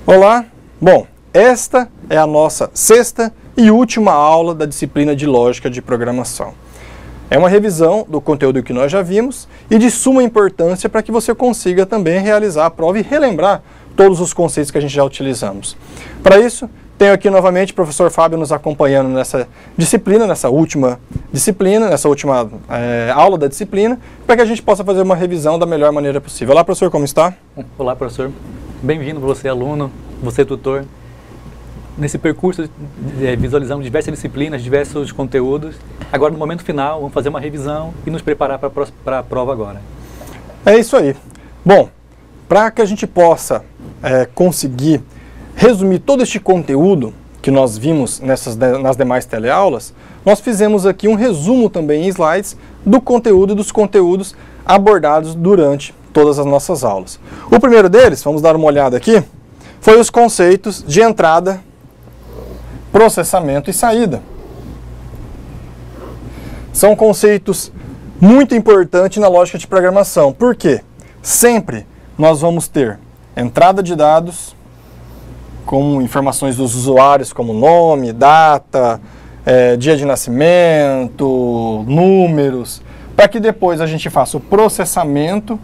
Olá! Bom, esta é a nossa sexta e última aula da disciplina de Lógica de Programação. É uma revisão do conteúdo que nós já vimos e de suma importância para que você consiga também realizar a prova e relembrar todos os conceitos que a gente já utilizamos. Para isso, tenho aqui novamente o professor Fábio nos acompanhando nessa disciplina, nessa última aula da disciplina, para que a gente possa fazer uma revisão da melhor maneira possível. Olá, professor, como está? Olá, professor. Bem-vindo, você aluno, você tutor. Nesse percurso visualizamos diversas disciplinas, diversos conteúdos. Agora, no momento final, vamos fazer uma revisão e nos preparar para a prova agora. É isso aí. Bom, para que a gente possa conseguir resumir todo este conteúdo que nós vimos nas demais teleaulas, nós fizemos aqui um resumo também em slides do conteúdo e dos conteúdos abordados durante todas as nossas aulas. O primeiro deles, vamos dar uma olhada aqui, foi os conceitos de entrada, processamento e saída. São conceitos muito importantes na lógica de programação. Por quê? Sempre nós vamos ter entrada de dados, com informações dos usuários como nome, data, dia de nascimento, números, para que depois a gente faça o processamento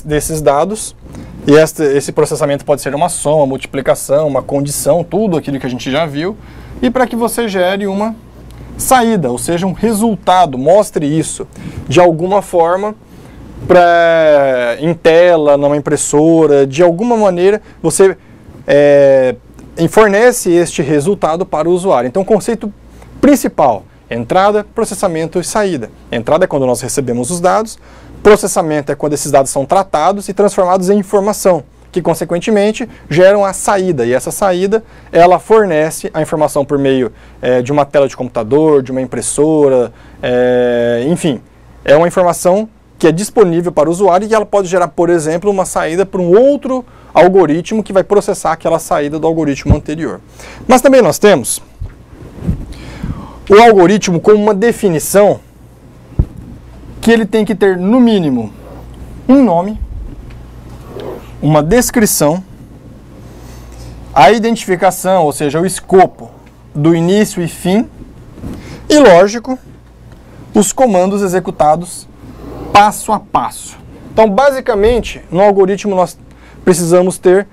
desses dados. E esse processamento pode ser uma soma, multiplicação, uma condição, tudo aquilo que a gente já viu, e para que você gere uma saída, ou seja, um resultado, mostre isso de alguma forma em tela, numa impressora, de alguma maneira você fornece este resultado para o usuário. Então, o conceito principal: entrada, processamento e saída. Entrada é quando nós recebemos os dados, processamento é quando esses dados são tratados e transformados em informação, que consequentemente geram a saída, e essa saída ela fornece a informação por meio de uma tela de computador, de uma impressora, enfim, é uma informação que é disponível para o usuário e ela pode gerar, por exemplo, uma saída para um outro algoritmo que vai processar aquela saída do algoritmo anterior. Mas também nós temos o algoritmo como uma definição que ele tem que ter, no mínimo, um nome, uma descrição, a identificação, ou seja, o escopo do início e fim, e, lógico, os comandos executados passo a passo. Então, basicamente, no algoritmo nós precisamos ter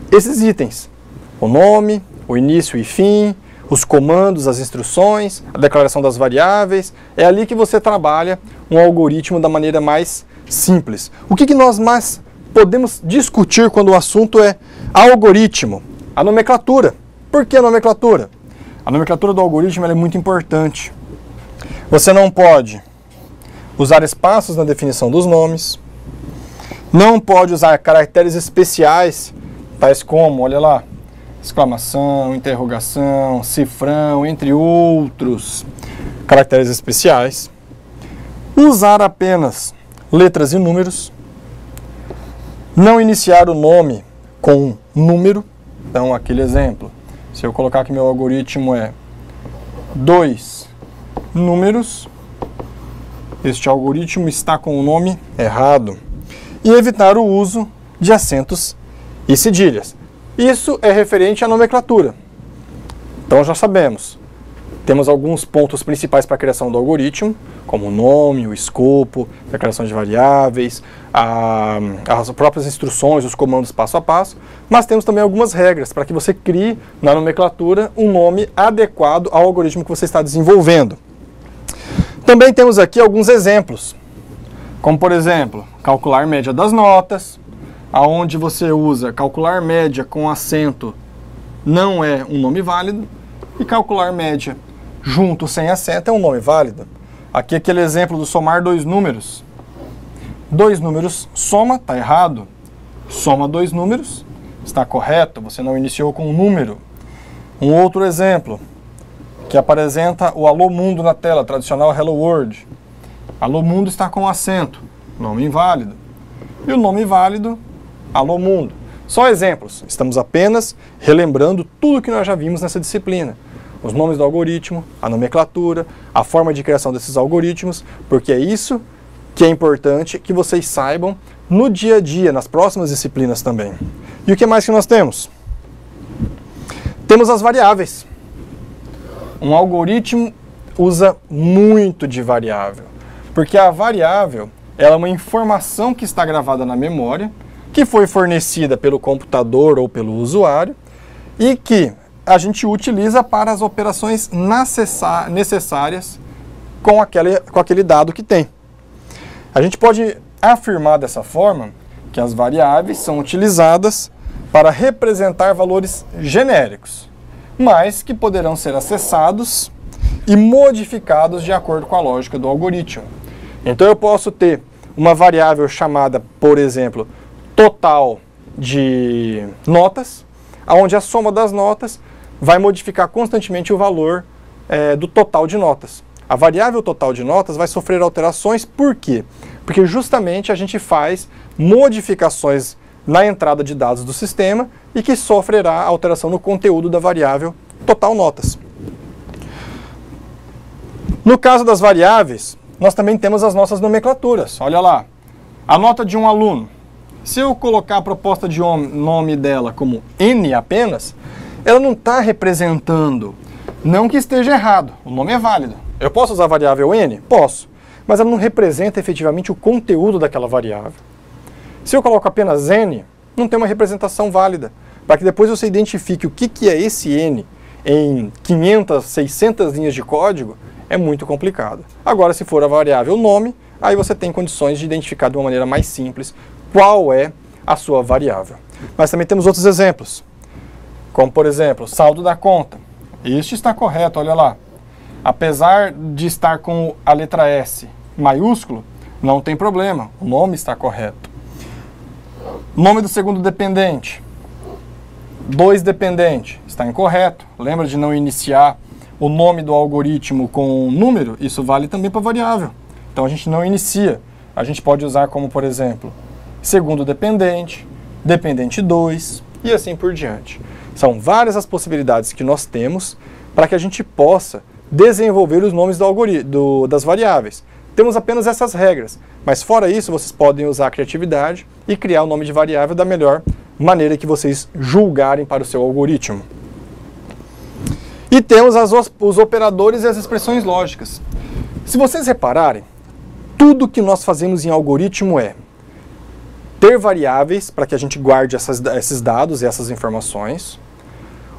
esses itens: o nome, o início e fim, os comandos, as instruções, a declaração das variáveis. É ali que você trabalha um algoritmo da maneira mais simples. O que nós mais podemos discutir quando o assunto é algoritmo? A nomenclatura. Por que a nomenclatura? A nomenclatura do algoritmo é muito importante. Você não pode usar espaços na definição dos nomes, não pode usar caracteres especiais, tais como, olha lá, exclamação, interrogação, cifrão, entre outros caracteres especiais. Usar apenas letras e números. Não iniciar o nome com um número. Então, aquele exemplo, se eu colocar que meu algoritmo é 2 números, este algoritmo está com o nome errado. E evitar o uso de acentos e cedilhas. Isso é referente à nomenclatura. Então já sabemos, temos alguns pontos principais para a criação do algoritmo, como o nome, o escopo, a declaração de variáveis, as próprias instruções, os comandos passo a passo, mas temos também algumas regras para que você crie na nomenclatura um nome adequado ao algoritmo que você está desenvolvendo. Também temos aqui alguns exemplos, como por exemplo, calcular média das notas, aonde você usa calcular média com acento não é um nome válido, e calcular média junto sem acento é um nome válido. Aqui aquele exemplo do somar dois números. Dois números soma, está errado. Soma dois números, está correto, você não iniciou com um número. Um outro exemplo, que apresenta o Alô Mundo na tela, tradicional Hello World. Alô Mundo está com acento, nome inválido. E o nome válido, Alô Mundo. Só exemplos, estamos apenas relembrando tudo que nós já vimos nessa disciplina. Os nomes do algoritmo, a nomenclatura, a forma de criação desses algoritmos, porque é isso que é importante que vocês saibam no dia a dia, nas próximas disciplinas também. E o que mais que nós temos? Temos as variáveis. Um algoritmo usa muito de variável, porque a variável ela é uma informação que está gravada na memória, que foi fornecida pelo computador ou pelo usuário, e que a gente utiliza para as operações necessárias com aquele dado que tem. A gente pode afirmar dessa forma que as variáveis são utilizadas para representar valores genéricos, mas que poderão ser acessados e modificados de acordo com a lógica do algoritmo. Então eu posso ter uma variável chamada, por exemplo, total de notas, onde a soma das notas vai modificar constantemente o valor do total de notas. A variável total de notas vai sofrer alterações, por quê? Porque justamente a gente faz modificações na entrada de dados do sistema e que sofrerá alteração no conteúdo da variável total notas. No caso das variáveis, nós também temos as nossas nomenclaturas. Olha lá, a nota de um aluno. Se eu colocar a proposta de nome dela como N apenas, ela não está representando, não que esteja errado, o nome é válido. Eu posso usar a variável N? Posso, mas ela não representa efetivamente o conteúdo daquela variável. Se eu coloco apenas N, não tem uma representação válida, para que depois você identifique o que é esse N em 500, 600 linhas de código, é muito complicado. Agora, se for a variável nome, aí você tem condições de identificar de uma maneira mais simples qual é a sua variável. Mas também temos outros exemplos, como por exemplo, saldo da conta. Este está correto, olha lá. Apesar de estar com a letra S maiúsculo, não tem problema, o nome está correto. Nome do segundo dependente, 2 dependente, está incorreto. Lembra de não iniciar o nome do algoritmo com um número? Isso vale também para variável. Então a gente não inicia. A gente pode usar como, por exemplo, segundo dependente, dependente 2 e assim por diante. São várias as possibilidades que nós temos para que a gente possa desenvolver os nomes das variáveis. Temos apenas essas regras, mas fora isso vocês podem usar a criatividade e criar o nome de variável da melhor maneira que vocês julgarem para o seu algoritmo. E temos os operadores e as expressões lógicas. Se vocês repararem, tudo que nós fazemos em algoritmo é ter variáveis para que a gente guarde esses dados e essas informações,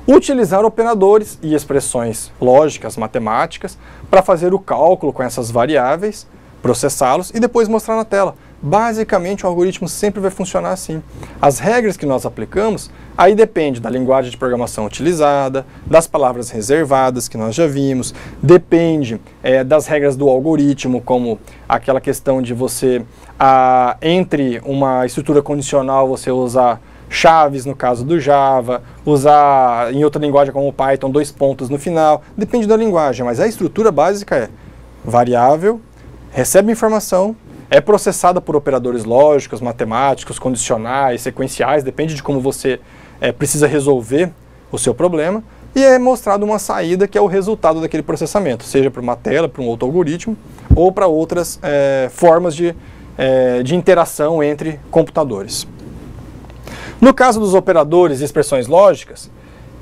utilizar operadores e expressões lógicas, matemáticas, para fazer o cálculo com essas variáveis, processá-los e depois mostrar na tela. Basicamente, o algoritmo sempre vai funcionar assim. As regras que nós aplicamos, aí depende da linguagem de programação utilizada, das palavras reservadas que nós já vimos, depende das regras do algoritmo, como aquela questão de você, entre uma estrutura condicional, você usar chaves no caso do Java, usar em outra linguagem como o Python 2 pontos no final, depende da linguagem, mas a estrutura básica é variável, recebe informação, é processada por operadores lógicos, matemáticos, condicionais, sequenciais, depende de como você precisa resolver o seu problema, e é mostrado uma saída que é o resultado daquele processamento, seja para uma tela, para um outro algoritmo, ou para outras formas de interação entre computadores. No caso dos operadores e expressões lógicas,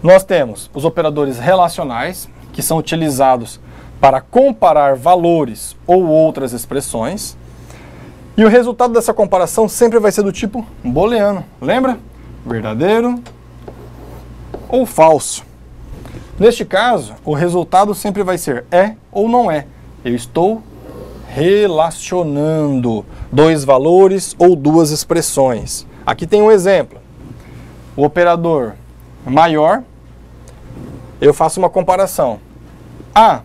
nós temos os operadores relacionais, que são utilizados para comparar valores ou outras expressões, e o resultado dessa comparação sempre vai ser do tipo booleano, lembra? Verdadeiro ou falso. Neste caso, o resultado sempre vai ser é ou não é. Eu estou relacionando dois valores ou duas expressões. Aqui tem um exemplo. O operador maior, eu faço uma comparação. A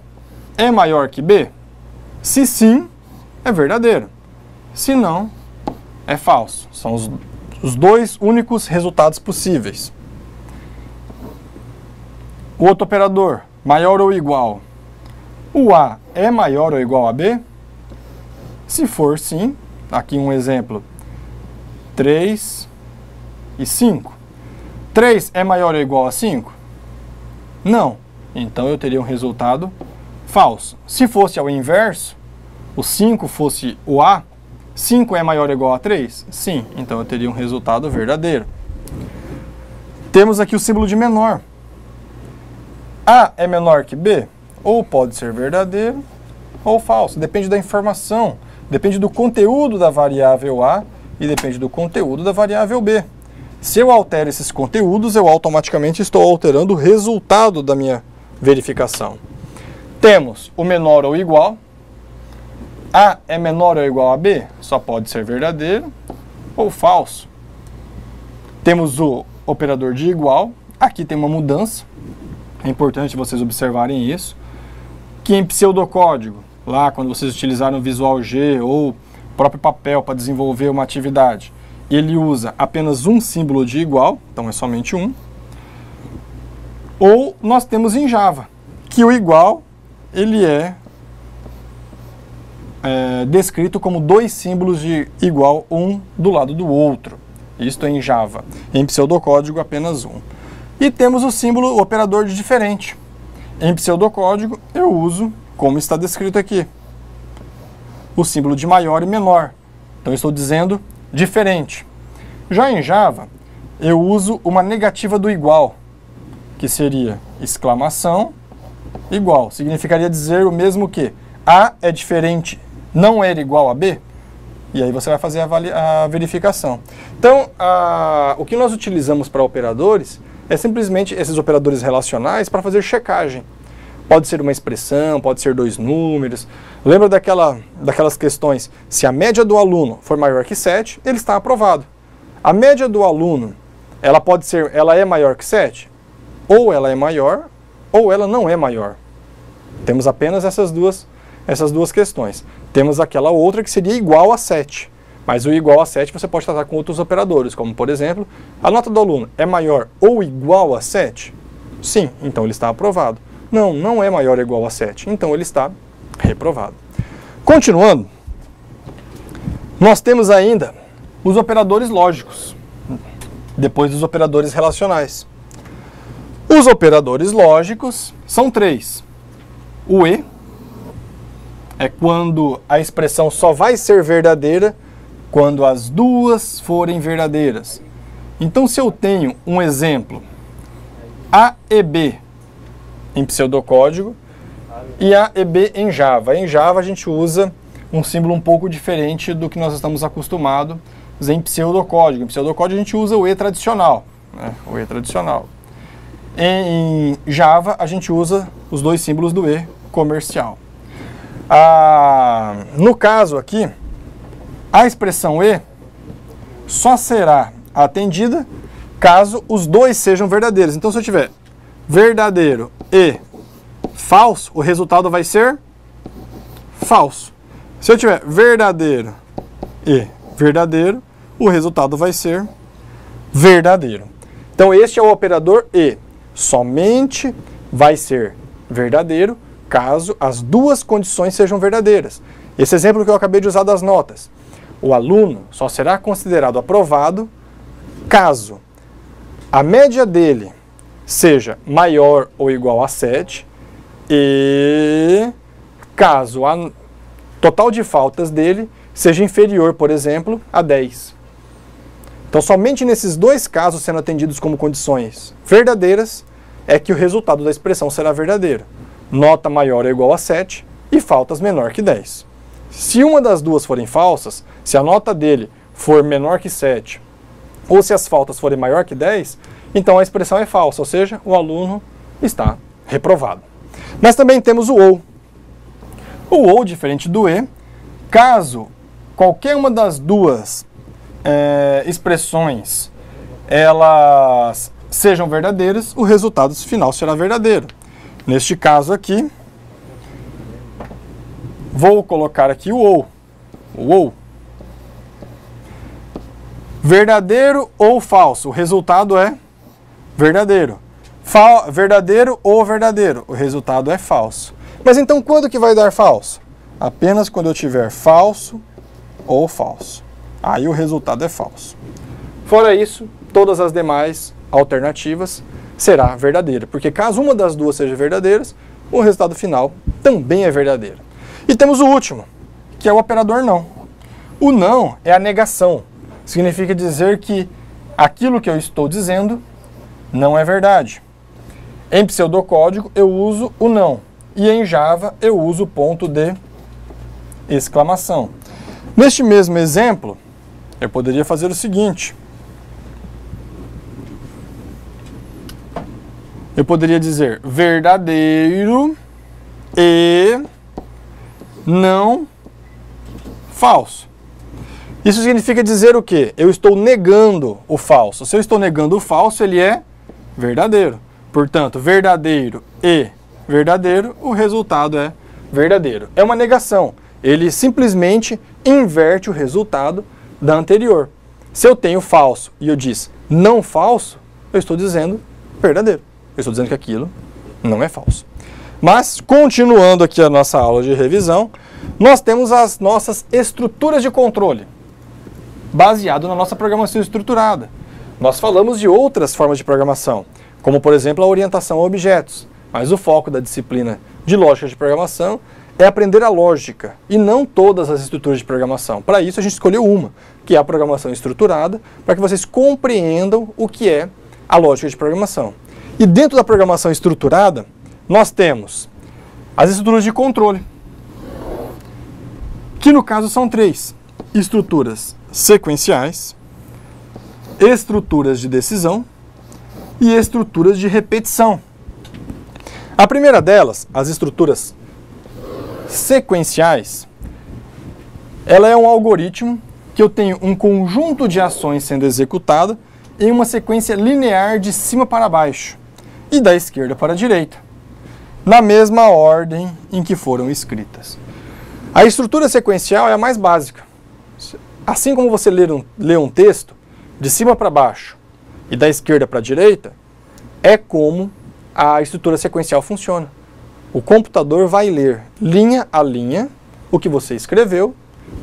é maior que B? Se sim, é verdadeiro. Se não, é falso. São os dois únicos resultados possíveis. O outro operador, maior ou igual. O A é maior ou igual a B? Se for sim, aqui um exemplo, 3 e 5. 3 é maior ou igual a 5? Não. Então eu teria um resultado falso. Se fosse ao inverso, o 5 fosse o A, 5 é maior ou igual a 3? Sim. Então eu teria um resultado verdadeiro. Temos aqui o símbolo de menor. A é menor que B? Ou pode ser verdadeiro ou falso. Depende da informação, depende do conteúdo da variável A e depende do conteúdo da variável B. Se eu altero esses conteúdos, eu automaticamente estou alterando o resultado da minha verificação. Temos o menor ou igual. A é menor ou igual a B? Só pode ser verdadeiro ou falso. Temos o operador de igual. Aqui tem uma mudança. É importante vocês observarem isso. Que em pseudocódigo, lá quando vocês utilizaram o Visual G ou o próprio papel para desenvolver uma atividade, ele usa apenas um símbolo de igual, então é somente um. Ou nós temos em Java, que o igual ele é descrito como dois símbolos de igual, um do lado do outro. Isto é em Java. Em pseudocódigo, apenas um. E temos o símbolo, o operador de diferente. Em pseudocódigo, eu uso como está descrito aqui. O símbolo de maior e menor. Então, eu estou dizendo diferente. Já em Java, eu uso uma negativa do igual, que seria exclamação igual. Significaria dizer o mesmo que A é diferente, não era igual a B. E aí você vai fazer a verificação. Então, o que nós utilizamos para operadores é simplesmente esses operadores relacionais para fazer checagem. Pode ser uma expressão, pode ser dois números. Lembra daquelas questões? Se a média do aluno for maior que 7, ele está aprovado. A média do aluno, ela é maior que 7? Ou ela é maior, ou ela não é maior. Temos apenas essas duas questões. Temos aquela outra que seria igual a 7. Mas o igual a 7 você pode tratar com outros operadores, como por exemplo, a nota do aluno é maior ou igual a 7? Sim, então ele está aprovado. Não, não é maior ou igual a 7, então ele está reprovado. Continuando, nós temos ainda os operadores lógicos, depois dos operadores relacionais. Os operadores lógicos são três. O E é quando a expressão só vai ser verdadeira quando as duas forem verdadeiras. Então, se eu tenho um exemplo, A e B em pseudocódigo e A e B em Java. Em Java a gente usa um símbolo um pouco diferente do que nós estamos acostumados em pseudocódigo. Em pseudocódigo a gente usa o E tradicional, né? O E tradicional. Em Java a gente usa os dois símbolos do E comercial. No caso aqui, a expressão E só será atendida caso os dois sejam verdadeiros. Então, se eu tiver verdadeiro e falso, o resultado vai ser falso. Se eu tiver verdadeiro e verdadeiro, o resultado vai ser verdadeiro. Então, este é o operador E. Somente vai ser verdadeiro caso as duas condições sejam verdadeiras. Esse exemplo que eu acabei de usar das notas. O aluno só será considerado aprovado caso a média dele seja maior ou igual a 7 e caso a total de faltas dele seja inferior, por exemplo, a 10. Então, somente nesses dois casos, sendo atendidos como condições verdadeiras, é que o resultado da expressão será verdadeiro. Nota maior ou igual a 7 e faltas menor que 10. Se uma das duas forem falsas, se a nota dele for menor que 7 ou se as faltas forem maior que 10, então a expressão é falsa, ou seja, o aluno está reprovado. Mas também temos o ou. O ou, diferente do e, caso qualquer uma das duas expressões elas sejam verdadeiras, o resultado final será verdadeiro. Neste caso aqui, vou colocar aqui o ou. O ou. Verdadeiro ou falso? O resultado é verdadeiro. Verdadeiro ou verdadeiro? O resultado é falso. Mas então quando que vai dar falso? Apenas quando eu tiver falso ou falso. Aí o resultado é falso. Fora isso, todas as demais alternativas será verdadeira. Porque caso uma das duas seja verdadeira, o resultado final também é verdadeiro. E temos o último, que é o operador não. O não é a negação. Significa dizer que aquilo que eu estou dizendo não é verdade. Em pseudocódigo eu uso o não. E em Java eu uso o ponto de exclamação. Neste mesmo exemplo, eu poderia fazer o seguinte. Eu poderia dizer verdadeiro e não falso. Isso significa dizer o quê? Eu estou negando o falso. Se eu estou negando o falso, ele é verdadeiro. Portanto, verdadeiro e verdadeiro, o resultado é verdadeiro. É uma negação. Ele simplesmente inverte o resultado da anterior. Se eu tenho falso e eu disse não falso, eu estou dizendo verdadeiro. Eu estou dizendo que aquilo não é falso. Mas, continuando aqui a nossa aula de revisão, nós temos as nossas estruturas de controle, baseado na nossa programação estruturada. Nós falamos de outras formas de programação, como, por exemplo, a orientação a objetos. Mas o foco da disciplina de lógica de programação é aprender a lógica, e não todas as estruturas de programação. Para isso, a gente escolheu uma, que é a programação estruturada, para que vocês compreendam o que é a lógica de programação. E dentro da programação estruturada, nós temos as estruturas de controle, que no caso são três: estruturas sequenciais, estruturas de decisão e estruturas de repetição. A primeira delas, as estruturas sequenciais, ela é um algoritmo que eu tenho um conjunto de ações sendo executado em uma sequência linear de cima para baixo e da esquerda para a direita, na mesma ordem em que foram escritas. A estrutura sequencial é a mais básica. Assim como você lê um texto de cima para baixo e da esquerda para a direita, é como a estrutura sequencial funciona. O computador vai ler linha a linha o que você escreveu,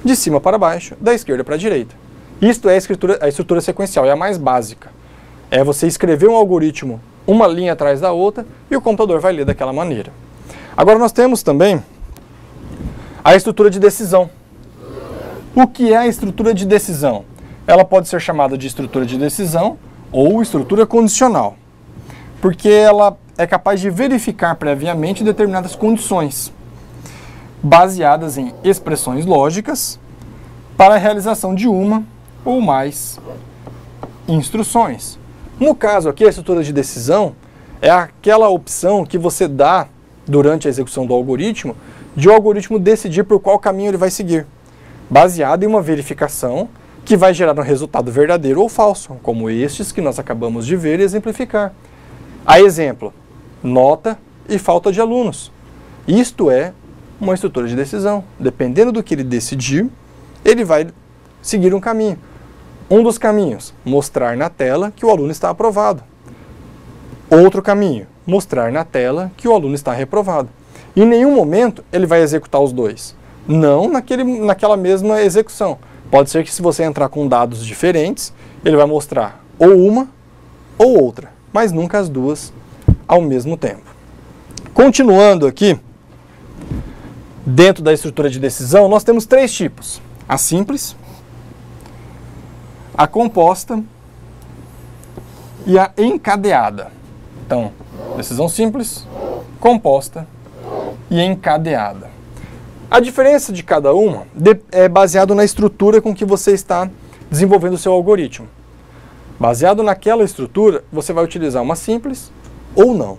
de cima para baixo, da esquerda para a direita. Isto é a estrutura sequencial, é a mais básica. É você escrever um algoritmo uma linha atrás da outra e o computador vai ler daquela maneira. Agora nós temos também a estrutura de decisão. O que é a estrutura de decisão? Ela pode ser chamada de estrutura de decisão ou estrutura condicional, porque ela é capaz de verificar previamente determinadas condições, baseadas em expressões lógicas, para a realização de uma ou mais instruções. No caso aqui, a estrutura de decisão é aquela opção que você dá durante a execução do algoritmo, de o algoritmo decidir por qual caminho ele vai seguir, baseado em uma verificação que vai gerar um resultado verdadeiro ou falso, como estes que nós acabamos de ver e exemplificar. A exemplo, nota e falta de alunos. Isto é uma estrutura de decisão. Dependendo do que ele decidir, ele vai seguir um caminho. Um dos caminhos, mostrar na tela que o aluno está aprovado. Outro caminho, mostrar na tela que o aluno está reprovado. Em nenhum momento ele vai executar os dois. Não naquela mesma execução. Pode ser que, se você entrar com dados diferentes, ele vai mostrar ou uma ou outra, mas nunca as duas ao mesmo tempo. Continuando aqui, dentro da estrutura de decisão, nós temos três tipos: a simples, a composta e a encadeada. Então, decisão simples, composta e encadeada. A diferença de cada uma é baseado na estrutura com que você está desenvolvendo o seu algoritmo. Baseado naquela estrutura, você vai utilizar uma simples ou não.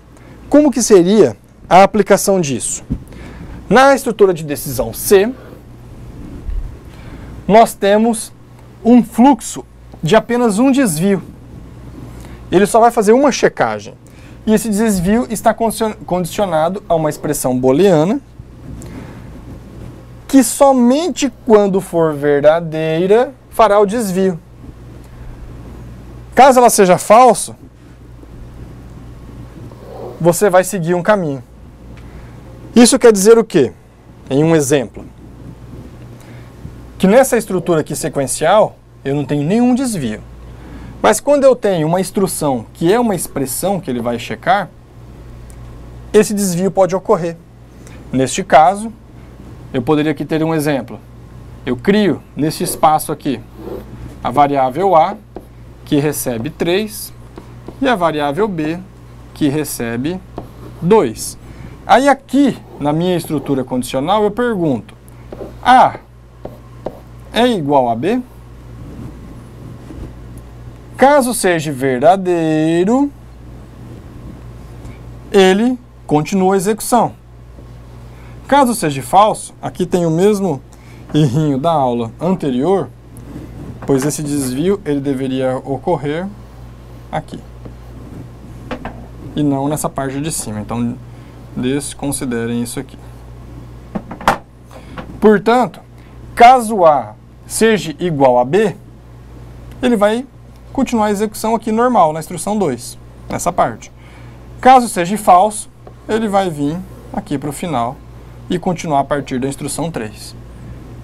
Como que seria a aplicação disso? Na estrutura de decisão C, nós temos um fluxo de apenas um desvio. Ele só vai fazer uma checagem. E esse desvio está condicionado a uma expressão booleana, que somente quando for verdadeira fará o desvio. Caso ela seja falsa, você vai seguir um caminho. Isso quer dizer o quê? Em um exemplo, que nessa estrutura aqui sequencial, eu não tenho nenhum desvio. Mas quando eu tenho uma instrução que é uma expressão que ele vai checar, esse desvio pode ocorrer. Neste caso, eu poderia aqui ter um exemplo. Eu crio nesse espaço aqui a variável A, que recebe 3, e a variável b, que recebe 2. Aí aqui, na minha estrutura condicional, eu pergunto, A é igual a B? Caso seja verdadeiro, ele continua a execução. Caso seja falso, aqui tem o mesmo errinho da aula anterior, pois esse desvio ele deveria ocorrer aqui e não nessa parte de cima. Então, desconsiderem isso aqui. Portanto, caso A seja igual a B, ele vai continuar a execução aqui normal, na instrução 2, nessa parte. Caso seja falso, ele vai vir aqui para o final e continuar a partir da instrução 3.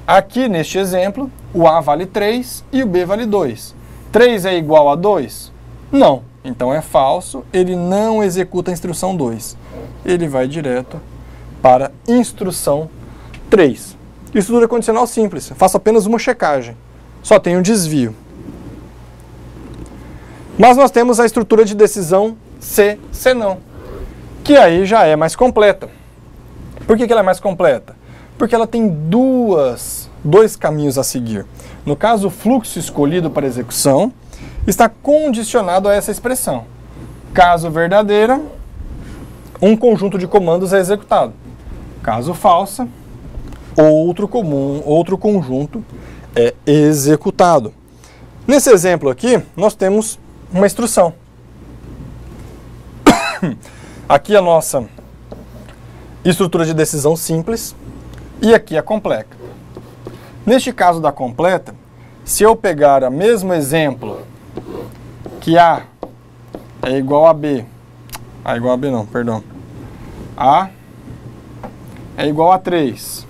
Aqui, neste exemplo, o A vale 3 e o B vale 2. 3 é igual a 2? Não. Então é falso, ele não executa a instrução 2. Ele vai direto para a instrução 3. Estrutura condicional simples, faço apenas uma checagem. Só tem um desvio. Mas nós temos a estrutura de decisão C, senão, que aí já é mais completa. Por que ela é mais completa? Porque ela tem dois caminhos a seguir. No caso, o fluxo escolhido para execução está condicionado a essa expressão. Caso verdadeira, um conjunto de comandos é executado. Caso falsa, outro conjunto é executado. Nesse exemplo aqui, nós temos uma instrução. Aqui a nossa estrutura de decisão simples e aqui a completa. Neste caso da completa, se eu pegar o mesmo exemplo, que A é igual a B, A é igual a B não, perdão, A é igual a 3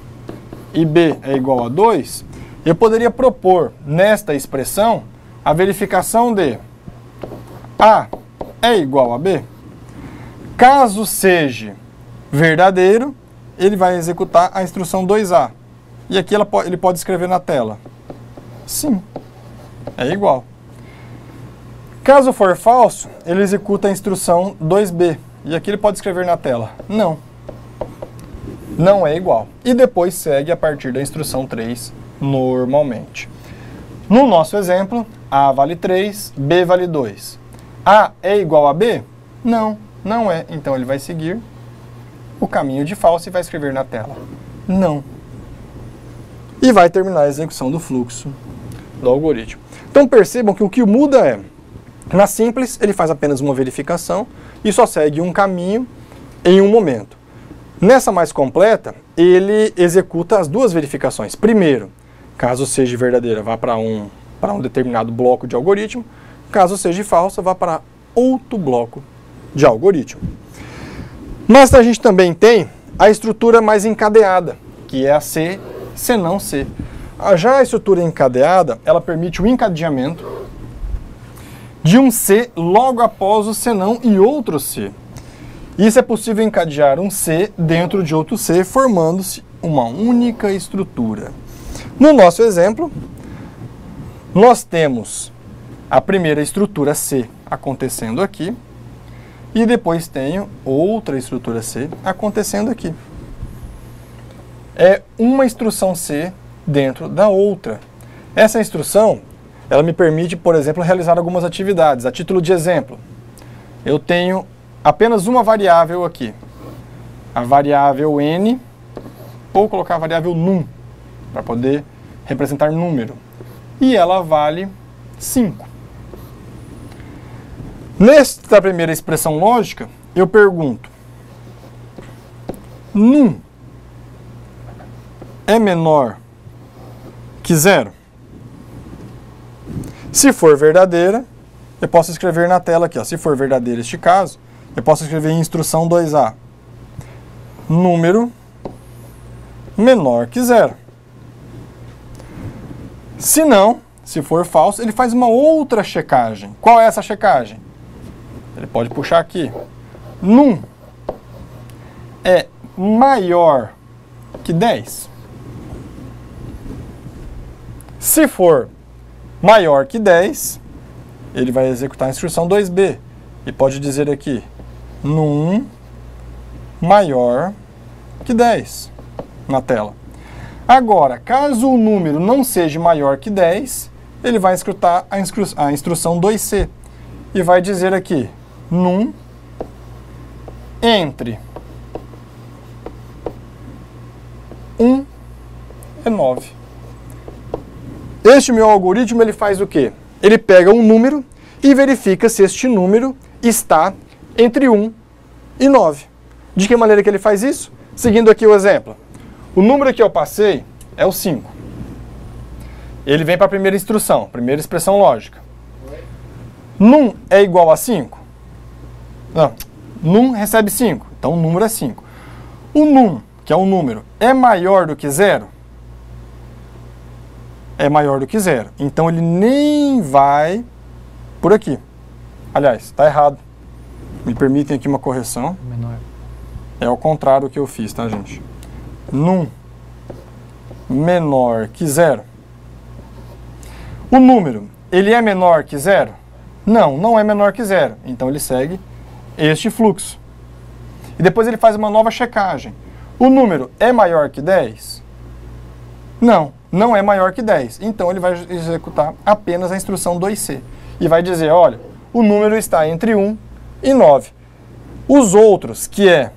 e B é igual a 2, eu poderia propor nesta expressão a verificação de A é igual a B. Caso seja verdadeiro, ele vai executar a instrução 2A. E aqui ele pode escrever na tela. Sim, é igual. Caso for falso, ele executa a instrução 2B. E aqui ele pode escrever na tela. Não. Não é igual. E depois segue a partir da instrução 3 normalmente. No nosso exemplo, A vale 3, B vale 2. A é igual a B? Não, não é. Então ele vai seguir o caminho de falso e vai escrever na tela. Não. E vai terminar a execução do fluxo do algoritmo. Então percebam que o que muda é, na simples, ele faz apenas uma verificação e só segue um caminho em um momento. Nessa mais completa, ele executa as duas verificações. Primeiro, caso seja verdadeira, vá para um determinado bloco de algoritmo. Caso seja falsa, vá para outro bloco de algoritmo. Mas a gente também tem a estrutura mais encadeada, que é a C, senão C. Já a estrutura encadeada, ela permite o encadeamento de um C logo após o senão e outro C. Isso é possível encadear um C dentro de outro C, formando-se uma única estrutura. No nosso exemplo, nós temos a primeira estrutura C acontecendo aqui, e depois tenho outra estrutura C acontecendo aqui. É uma instrução C dentro da outra. Essa instrução, ela me permite, por exemplo, realizar algumas atividades. A título de exemplo, eu tenho apenas uma variável aqui, a variável n, ou colocar a variável num, para poder representar número. E ela vale 5. Nesta primeira expressão lógica, eu pergunto, num é menor que 0? Se for verdadeira, eu posso escrever na tela aqui, ó, se for verdadeiro este caso, eu posso escrever em instrução 2A, número menor que 0. Se não, se for falso, ele faz uma outra checagem. Qual é essa checagem? Ele pode puxar aqui. Num é maior que 10? Se for maior que 10, ele vai executar a instrução 2B. E pode dizer aqui, num maior que 10 na tela. Agora, caso o número não seja maior que 10, ele vai escutar a instrução 2C e vai dizer aqui, num entre 1 e 9. Este meu algoritmo ele faz o quê? Ele pega um número e verifica se este número está entre 1 e 9. De que maneira que ele faz isso? Seguindo aqui o exemplo. O número que eu passei é o 5. Ele vem para a primeira instrução, primeira expressão lógica. Num é igual a 5? Não. Num recebe 5, então o número é 5. O num, que é um número, é maior do que 0? É maior do que 0. Então ele nem vai por aqui. Aliás, está errado. Me permitem aqui uma correção. Menor. É ao contrário do que eu fiz, tá, gente? Num menor que 0. O número, ele é menor que 0? Não, não é menor que 0. Então ele segue este fluxo. E depois ele faz uma nova checagem. O número é maior que 10? Não, não é maior que 10. Então ele vai executar apenas a instrução 2C. E vai dizer, olha, o número está entre 1 e 9. Os outros, que é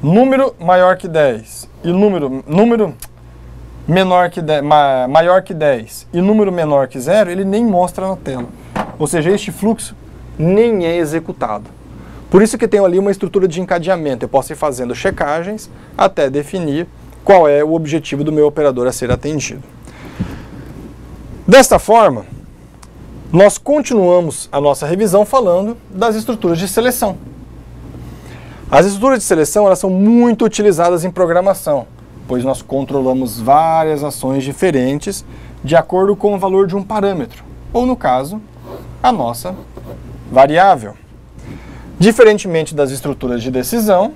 número maior que 10 e número menor que 10, maior que 10 e número menor que 0, ele nem mostra na tela. Ou seja, este fluxo nem é executado. Por isso que tenho ali uma estrutura de encadeamento. Eu posso ir fazendo checagens até definir qual é o objetivo do meu operador a ser atendido. Desta forma, nós continuamos a nossa revisão falando das estruturas de seleção. As estruturas de seleção elas são muito utilizadas em programação, pois nós controlamos várias ações diferentes de acordo com o valor de um parâmetro, ou no caso, a nossa variável. Diferentemente das estruturas de decisão,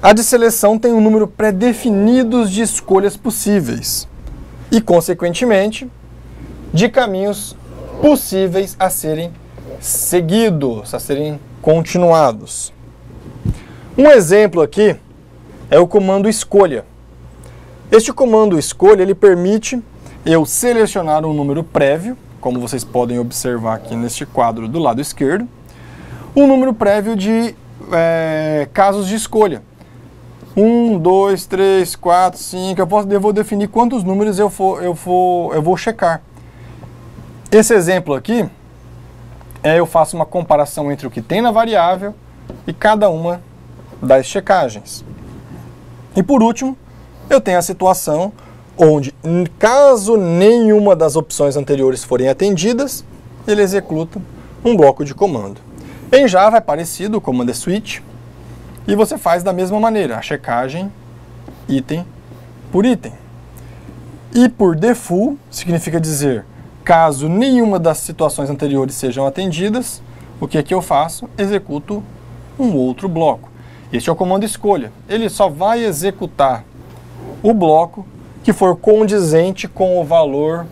a de seleção tem um número pré-definido de escolhas possíveis e, consequentemente, de caminhos possíveis a serem seguidos, a serem continuados. Um exemplo aqui é o comando escolha. Este comando escolha ele permite eu selecionar um número prévio, como vocês podem observar aqui neste quadro do lado esquerdo, um número prévio de casos de escolha. 1, 2, 3, 4, 5, eu vou definir quantos números eu vou checar. Esse exemplo aqui, eu faço uma comparação entre o que tem na variável e cada uma das checagens. E por último, eu tenho a situação onde, caso nenhuma das opções anteriores forem atendidas, ele executa um bloco de comando. Em Java é parecido, o comando é switch, e você faz da mesma maneira, a checagem item por item. E por default, significa dizer, caso nenhuma das situações anteriores sejam atendidas, o que é que eu faço? Executo um outro bloco. Este é o comando escolha. Ele só vai executar o bloco que for condizente com o valor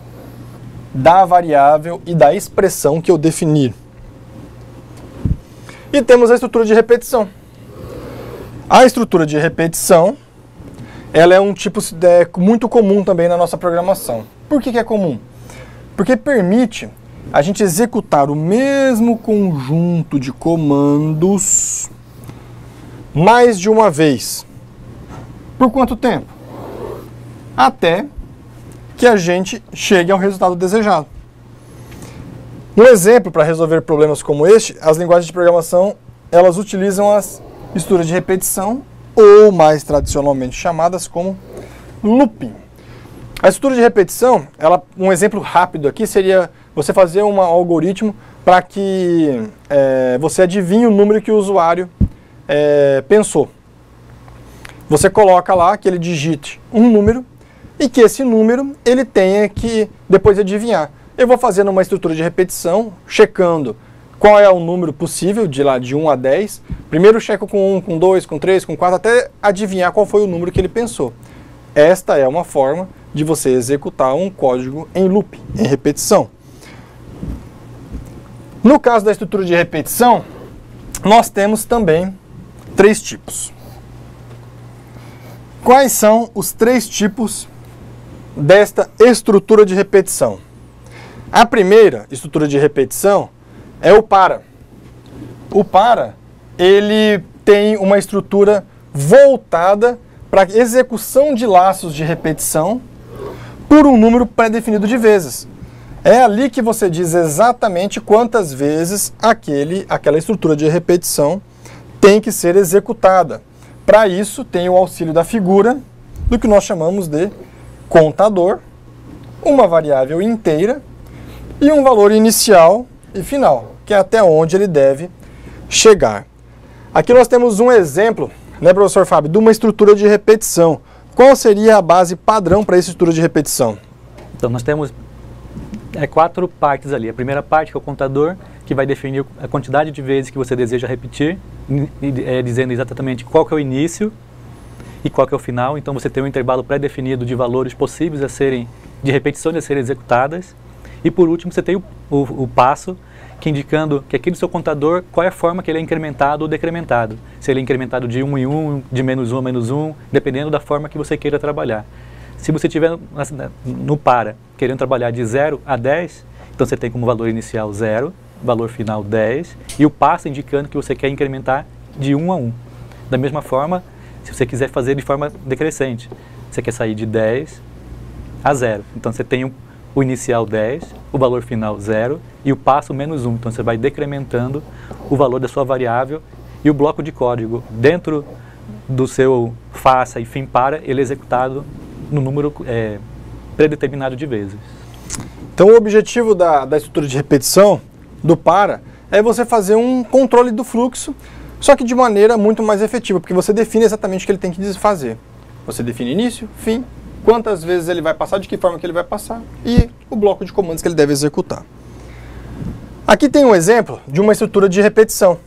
da variável e da expressão que eu definir. E temos a estrutura de repetição. A estrutura de repetição, ela é um tipo muito comum também na nossa programação. Por que é comum? Porque permite a gente executar o mesmo conjunto de comandos mais de uma vez. Por quanto tempo? Até que a gente chegue ao resultado desejado. Um exemplo para resolver problemas como este, as linguagens de programação, elas utilizam as estruturas de repetição, ou mais tradicionalmente chamadas como looping. A estrutura de repetição, um exemplo rápido aqui seria você fazer um algoritmo para que você adivinhe o número que o usuário pensou. Você coloca lá que ele digite um número e que esse número ele tenha que depois adivinhar. Eu vou fazendo uma estrutura de repetição, checando qual é o número possível, de 1 a 10. Primeiro eu checo com 1, com 2, com 3, com 4, até adivinhar qual foi o número que ele pensou. Esta é uma forma de você executar um código em loop, em repetição. No caso da estrutura de repetição, nós temos também 3 tipos. Quais são os 3 tipos desta estrutura de repetição? A primeira estrutura de repetição é o para. O para, ele tem uma estrutura voltada para a execução de laços de repetição por um número pré-definido de vezes. É ali que você diz exatamente quantas vezes aquela estrutura de repetição tem que ser executada. Para isso, tem o auxílio da figura do que nós chamamos de contador, uma variável inteira e um valor inicial e final, que é até onde ele deve chegar. Aqui nós temos um exemplo, né, professor Fábio, de uma estrutura de repetição. Qual seria a base padrão para essa estrutura de repetição? Então, nós temos 4 partes ali. A primeira parte, que é o contador, que vai definir a quantidade de vezes que você deseja repetir, dizendo exatamente qual que é o início e qual que é o final. Então, você tem um intervalo pré-definido de valores possíveis de repetições a serem executadas. E, por último, você tem o passo, que indicando que aquele seu contador, qual é a forma que ele é incrementado ou decrementado. Se ele é incrementado de 1 em 1, de menos 1 a menos 1, dependendo da forma que você queira trabalhar. Se você estiver no para, querendo trabalhar de 0 a 10, então você tem como valor inicial 0, valor final 10, e o passo indicando que você quer incrementar de 1 a 1. Da mesma forma, se você quiser fazer de forma decrescente, você quer sair de 10 a 0. Então você tem o inicial 10, o valor final 0 e o passo menos 1. Então você vai decrementando o valor da sua variável e o bloco de código dentro do seu faça e fim para, ele é executado no número predeterminado de vezes. Então o objetivo da estrutura de repetição, do para, é você fazer um controle do fluxo, só que de maneira muito mais efetiva, porque você define exatamente o que ele tem que fazer. Você define início, fim, quantas vezes ele vai passar, de que forma que ele vai passar e o bloco de comandos que ele deve executar. Aqui tem um exemplo de uma estrutura de repetição,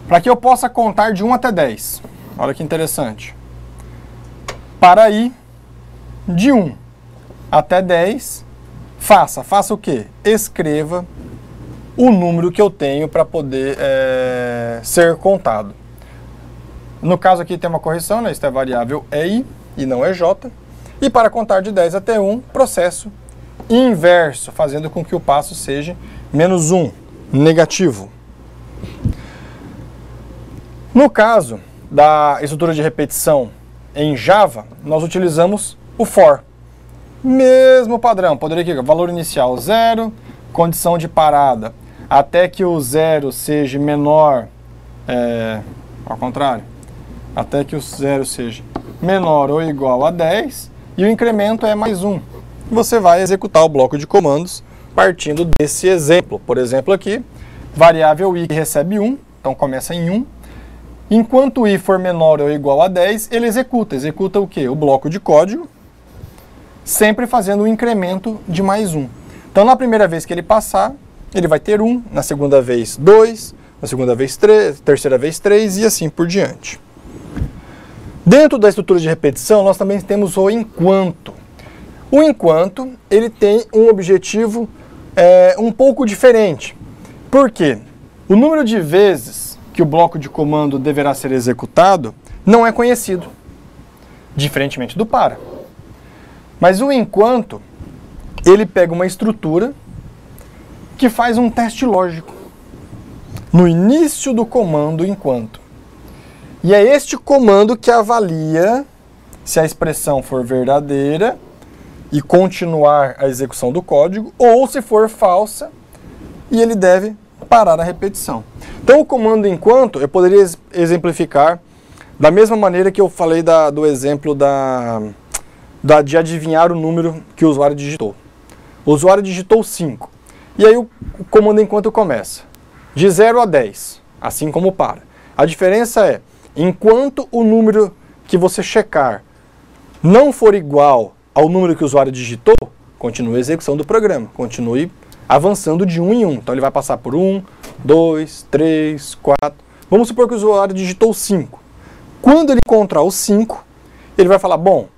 para que eu possa contar de 1 até 10. Olha que interessante. Para ir de 1 até 10, faça o quê? Escreva o número que eu tenho para poder ser contado. No caso aqui tem uma correção, né? Isso é variável i e não é j. E para contar de 10 até 1, processo inverso, fazendo com que o passo seja menos 1, negativo. No caso da estrutura de repetição em Java, nós utilizamos o for. Mesmo padrão, poderia aqui, valor inicial 0, condição de parada, até que o 0 seja menor, ao contrário, até que o 0 seja menor ou igual a 10, e o incremento é mais 1. Você vai executar o bloco de comandos partindo desse exemplo. Por exemplo aqui, variável i que recebe 1, então começa em 1. Enquanto i for menor ou igual a 10, ele executa o quê? O bloco de código, sempre fazendo um incremento de mais 1. Então, na primeira vez que ele passar, ele vai ter 1, na segunda vez 2, na segunda vez 3, terceira vez 3 e assim por diante. Dentro da estrutura de repetição, nós também temos o enquanto. O enquanto, ele tem um objetivo um pouco diferente. Por quê? O número de vezes que o bloco de comando deverá ser executado não é conhecido, diferentemente do para. Mas o enquanto, ele pega uma estrutura que faz um teste lógico no início do comando enquanto. E é este comando que avalia se a expressão for verdadeira e continuar a execução do código, ou se for falsa e ele deve parar a repetição. Então o comando enquanto eu poderia exemplificar da mesma maneira que eu falei do exemplo de adivinhar o número que o usuário digitou. O usuário digitou 5. E aí o comando enquanto começa de 0 a 10, assim como para. A diferença é, enquanto o número que você checar não for igual ao número que o usuário digitou, continue a execução do programa, continue avançando de 1 em 1. Então ele vai passar por 1, 2, 3, 4. Vamos supor que o usuário digitou 5. Quando ele encontrar o 5, ele vai falar, bom,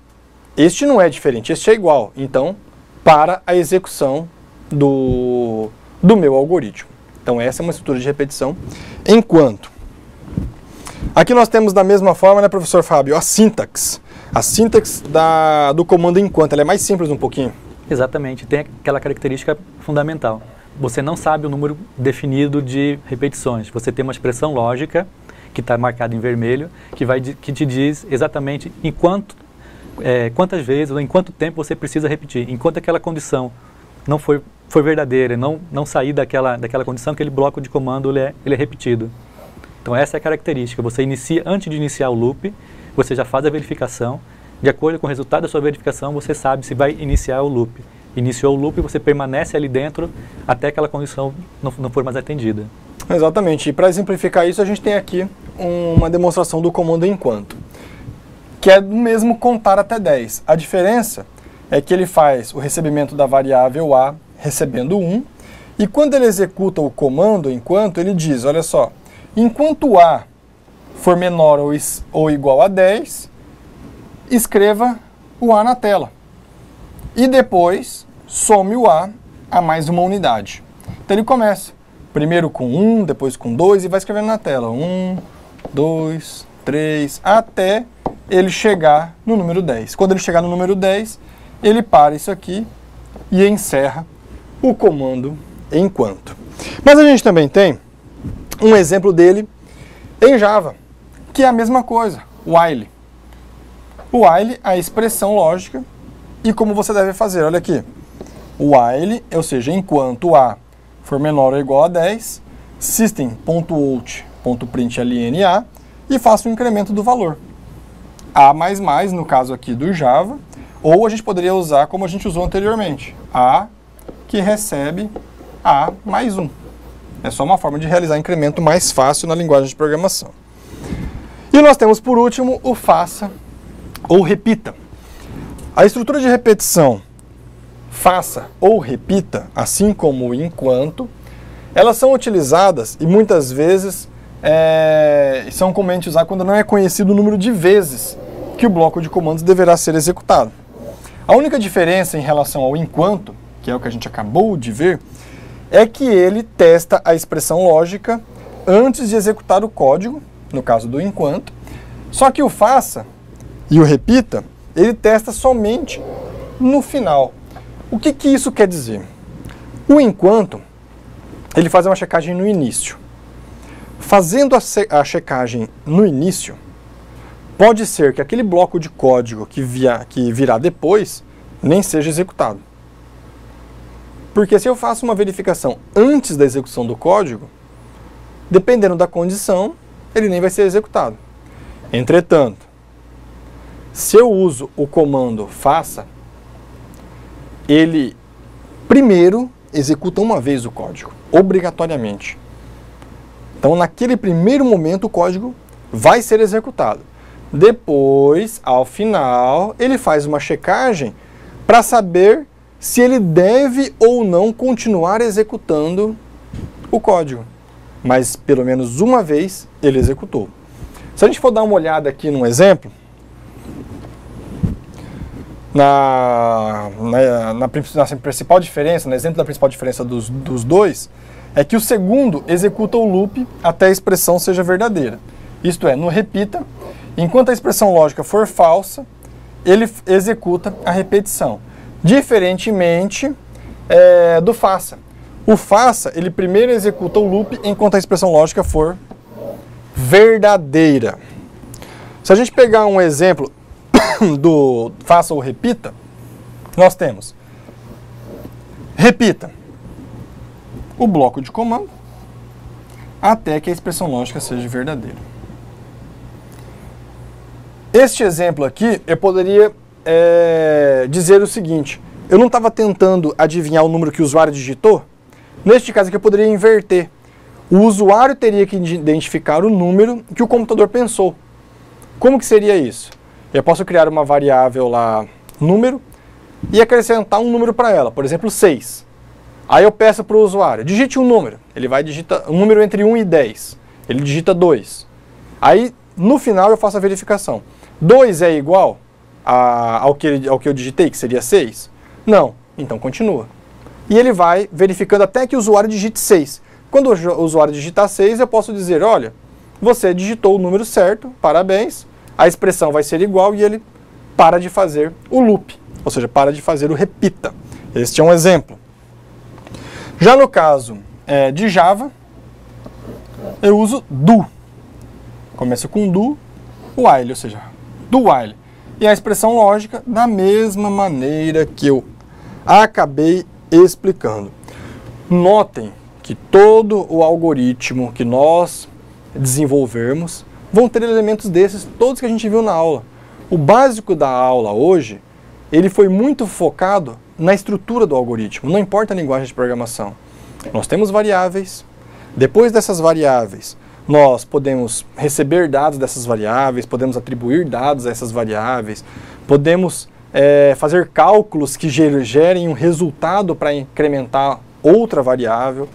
este não é diferente, este é igual. Então, para a execução do meu algoritmo. Então essa é uma estrutura de repetição enquanto. Aqui nós temos da mesma forma, né, professor Fábio, a sintaxe. A sintaxe do comando enquanto, ela é mais simples um pouquinho. Exatamente, tem aquela característica fundamental. Você não sabe o número definido de repetições. Você tem uma expressão lógica, que está marcada em vermelho, que te diz exatamente quantas vezes ou em quanto tempo você precisa repetir. Enquanto aquela condição não foi verdadeira, não sair daquela condição, aquele bloco de comando ele é repetido. Então essa é a característica. Você inicia, antes de iniciar o loop, você já faz a verificação. De acordo com o resultado da sua verificação, você sabe se vai iniciar o loop. Iniciou o loop, você permanece ali dentro até aquela condição não for mais atendida. Exatamente. E para exemplificar isso, a gente tem aqui uma demonstração do comando enquanto, que é do mesmo contar até 10. A diferença é que ele faz o recebimento da variável A recebendo 1, e quando ele executa o comando enquanto, ele diz, olha só, enquanto A for menor ou igual a 10, escreva o A na tela. E depois some o A a mais uma unidade. Então ele começa primeiro com 1, depois com 2 e vai escrevendo na tela. 1, 2, 3, até ele chegar no número 10. Quando ele chegar no número 10, ele para isso aqui e encerra o comando enquanto. Mas a gente também tem um exemplo dele em Java, que é a mesma coisa, while. O while, a expressão lógica, e como você deve fazer, olha aqui. O while, ou seja, enquanto A for menor ou igual a 10, system.out.println A, e faço o incremento do valor. A++, no caso aqui do Java, ou a gente poderia usar como a gente usou anteriormente, A que recebe A mais 1. É só uma forma de realizar incremento mais fácil na linguagem de programação. E nós temos, por último, o faça ou repita. A estrutura de repetição faça ou repita, assim como o enquanto, elas são utilizadas e muitas vezes são comumente usadas quando não é conhecido o número de vezes que o bloco de comandos deverá ser executado. A única diferença em relação ao enquanto, que é o que a gente acabou de ver, é que ele testa a expressão lógica antes de executar o código, no caso do enquanto, só que o faça e o repita, ele testa somente no final. O que isso quer dizer? O enquanto, ele faz uma checagem no início. Fazendo a checagem no início, pode ser que aquele bloco de código que virá depois nem seja executado. Porque se eu faço uma verificação antes da execução do código, dependendo da condição, ele nem vai ser executado. Entretanto, se eu uso o comando faça, ele primeiro executa uma vez o código, obrigatoriamente. Então, naquele primeiro momento, o código vai ser executado. Depois, ao final, ele faz uma checagem para saber se ele deve ou não continuar executando o código. Mas, pelo menos uma vez, ele executou. Se a gente for dar uma olhada aqui num exemplo, na principal diferença, no exemplo da principal diferença dos dois, é que o segundo executa o loop até a expressão seja verdadeira. Isto é, no repita, enquanto a expressão lógica for falsa, ele executa a repetição. Diferentemente do faça. O faça, ele primeiro executa o loop enquanto a expressão lógica for verdadeira. Se a gente pegar um exemplo do faça ou repita, nós temos repita o bloco de comando até que a expressão lógica seja verdadeira. Este exemplo aqui, eu poderia dizer o seguinte: eu não estava tentando adivinhar o número que o usuário digitou. Neste caso aqui eu poderia inverter. O usuário teria que identificar o número que o computador pensou. Como que seria isso? Eu posso criar uma variável lá, número, e acrescentar um número para ela, por exemplo, 6. Aí eu peço para o usuário, digite um número. Ele vai digitar um número entre 1 e 10. Ele digita 2. Aí, no final, eu faço a verificação. 2 é igual ao que eu digitei, que seria 6? Não. Então, continua. E ele vai verificando até que o usuário digite 6. quando o usuário digitar 6, eu posso dizer, olha, você digitou o número certo, parabéns, a expressão vai ser igual e ele para de fazer o loop, ou seja, para de fazer o repita. Este é um exemplo. Já no caso de Java, eu uso do. Começa com do, while, ou seja, do while. E a expressão lógica da mesma maneira que eu acabei explicando. Notem que todo o algoritmo que nós desenvolvermos vão ter elementos desses, todos que a gente viu na aula. O básico da aula hoje, ele foi muito focado na estrutura do algoritmo, não importa a linguagem de programação. Nós temos variáveis, depois dessas variáveis, nós podemos receber dados dessas variáveis, podemos atribuir dados a essas variáveis, podemos fazer cálculos que gerem um resultado para incrementar outra variável.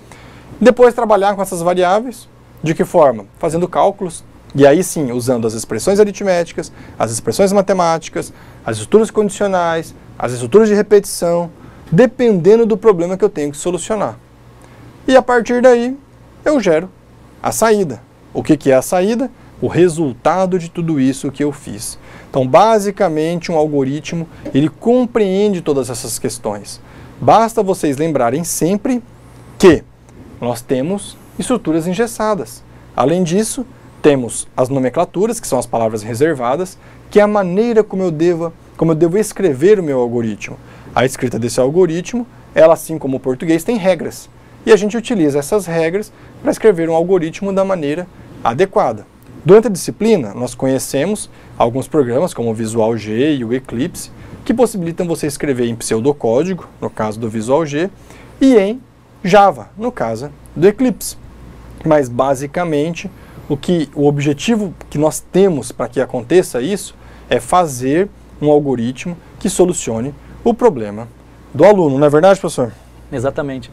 Depois trabalhar com essas variáveis, de que forma? Fazendo cálculos, e aí sim, usando as expressões aritméticas, as expressões matemáticas, as estruturas condicionais, as estruturas de repetição, dependendo do problema que eu tenho que solucionar. E a partir daí, eu gero a saída. O que é a saída? O resultado de tudo isso que eu fiz. Então, basicamente, um algoritmo, ele compreende todas essas questões. Basta vocês lembrarem sempre que nós temos estruturas engessadas. Além disso, temos as nomenclaturas, que são as palavras reservadas, que é a maneira como eu devo escrever o meu algoritmo. A escrita desse algoritmo, ela, assim como o português, tem regras. E a gente utiliza essas regras para escrever um algoritmo da maneira adequada. Durante a disciplina, nós conhecemos alguns programas, como o Visual G e o Eclipse, que possibilitam você escrever em pseudocódigo, no caso do Visual G, e em Java, no caso do Eclipse. Mas, basicamente, o objetivo que nós temos para que aconteça isso é fazer um algoritmo que solucione o problema do aluno. Não é verdade, professor? Exatamente.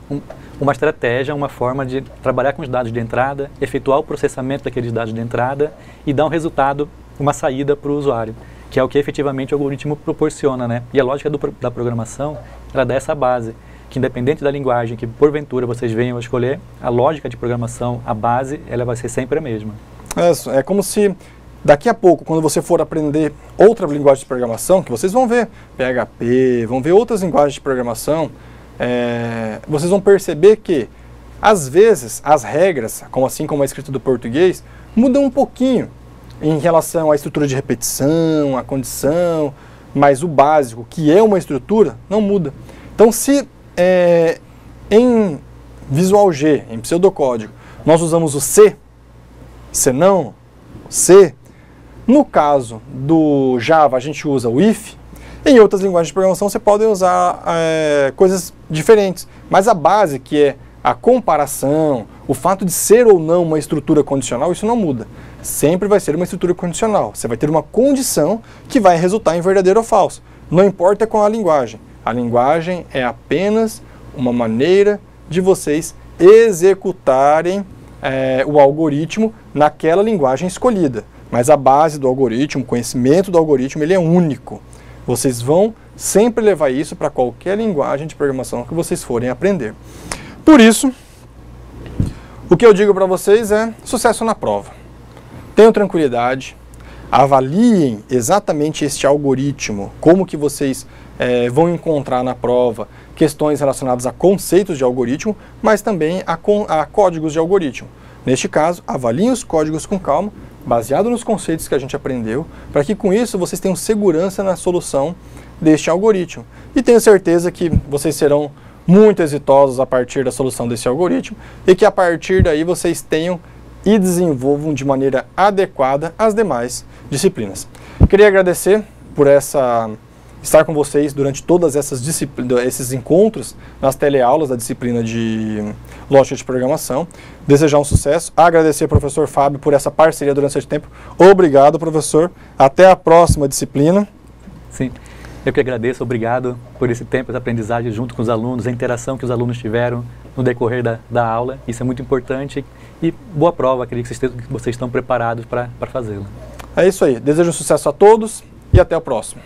Uma estratégia, uma forma de trabalhar com os dados de entrada, efetuar o processamento daqueles dados de entrada e dar um resultado, uma saída para o usuário, que é o que efetivamente o algoritmo proporciona, né? E a lógica da programação, ela dá essa base, que independente da linguagem que porventura vocês venham a escolher, a lógica de programação, a base, ela vai ser sempre a mesma. É como se daqui a pouco, quando você for aprender outra linguagem de programação, que vocês vão ver PHP, vão ver outras linguagens de programação, vocês vão perceber que, às vezes, as regras, assim como a escrita do português, mudam um pouquinho em relação à estrutura de repetição, à condição, mas o básico, que é uma estrutura, não muda. Então, se em Visual G, em pseudocódigo, nós usamos o C, senão, C, no caso do Java, a gente usa o if. Em outras linguagens de programação você pode usar coisas diferentes, mas a base, que é a comparação, o fato de ser ou não uma estrutura condicional, isso não muda. Sempre vai ser uma estrutura condicional. Você vai ter uma condição que vai resultar em verdadeiro ou falso. Não importa qual a linguagem. A linguagem é apenas uma maneira de vocês executarem o algoritmo naquela linguagem escolhida. Mas a base do algoritmo, o conhecimento do algoritmo, ele é único. Vocês vão sempre levar isso para qualquer linguagem de programação que vocês forem aprender. Por isso, o que eu digo para vocês é sucesso na prova. Tenham tranquilidade, avaliem exatamente este algoritmo, como que vocês vão encontrar na prova questões relacionadas a conceitos de algoritmo, mas também a códigos de algoritmo. Neste caso, avaliem os códigos com calma, baseado nos conceitos que a gente aprendeu, para que com isso vocês tenham segurança na solução deste algoritmo. E tenho certeza que vocês serão muito exitosos a partir da solução desse algoritmo e que a partir daí vocês tenham e desenvolvam de maneira adequada as demais disciplinas. Queria agradecer por estar com vocês durante todas esses encontros nas teleaulas da disciplina de lógica de programação. Desejar um sucesso. Agradecer ao professor Fábio por essa parceria durante esse tempo. Obrigado, professor. Até a próxima disciplina. Sim, eu que agradeço. Obrigado por esse tempo, essa aprendizagem junto com os alunos, a interação que os alunos tiveram no decorrer da aula. Isso é muito importante e boa prova, acredito que vocês estão preparados para fazê-la. É isso aí. Desejo um sucesso a todos e até o próximo.